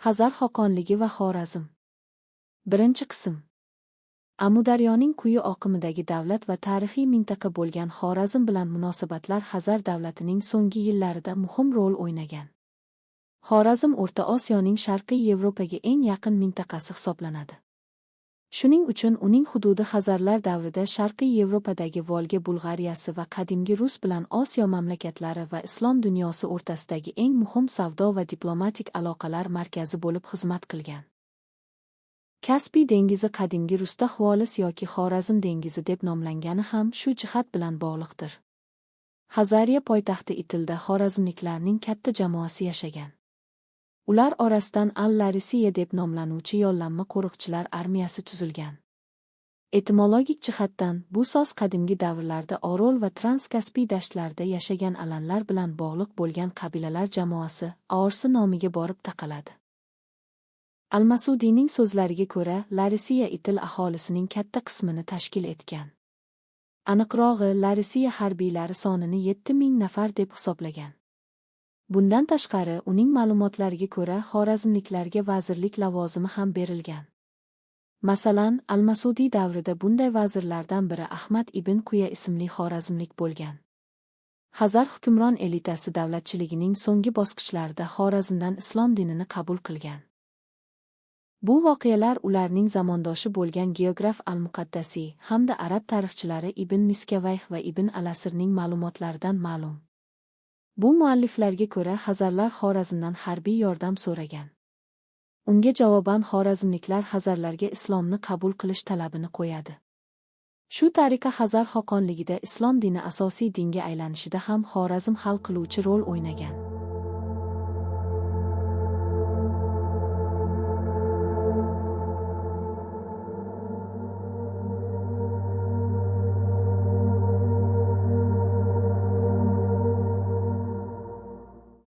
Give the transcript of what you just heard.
Xazar xoqonligi va Xorazm. Birinchi qism. Amudaryoning quyi oqimidagi davlat va tarixiy mintaqa bo'lgan Xorazm bilan munosabatlar Xazar davlatining so'nggi yillarida muhim rol o'ynagan. Xorazm O'rta Osiyoning Sharqiy Yevropaga eng yaqin mintaqasi hisoblanadi. Shuning uchun uning hududi Xazarlar davrida Sharqiy Yevropadagi Volga Bulg'ariyasi va qadimgi Rus bilan Osiyo mamlakatlari va islom dunyosi o'rtasidagi eng muhim savdo va diplomatik aloqalar markazi bo'lib xizmat qilgan. Kaspiy dengizi qadimgi Rusda Xvolis yoki Xorazm dengizi deb nomlangani ham shu jihat bilan bog'liqdir. Xazariya poytaxti Itilda xorazmliklarning katta jamoasi yashagan. Ular orasidan Al-Larisiya deb nomlanuvchi yollanma qo'riqchilar armiyasi tuzilgan. Etimologik jihatdan bu so'z qadimgi davrlarda Orol va Transkaspiy dashtlarida yashagan alanlar bilan bog'liq bo'lgan qabilalar jamoasi Aorsi nomiga borib taqaladi. Al-Masudiyning so'zlariga ko'ra, Larisiya Itil aholisining katta qismini tashkil etgan. Aniqrog'i, Larisiya harbiylari sonini 7000 nafar deb hisoblagan. Bundan tashqari, uning ma'lumotlariga ko'ra, xorazmliklarga vazirlik lavozimi ham berilgan. Masalan, Al-Masudiy davrida bunday vazirlardan biri Ahmad ibn Quya ismli xorazmlik bo'lgan. Xazar hukmron elitasi davlatchiligining so'nggi bosqichlarida Xorazmdan islom dinini qabul qilgan. Bu voqealar ularning zamondoshi bo'lgan geograf Al-Muqaddasiy hamda arab tarixchilari Ibn Miskavayh va Ibn al-Asirning ma'lumotlaridan ma'lum. Bu mualliflarga ko'ra, Xazarlar Xorazmdan harbiy yordam so'ragan. Unga javoban xorazmliklar Xazarlarga islomni qabul qilish talabini qo'yadi. Shu tariqa Xazar xoqonligida islom dini asosiy dinga aylanishida ham Xorazm hal qiluvchi rol o'ynagan.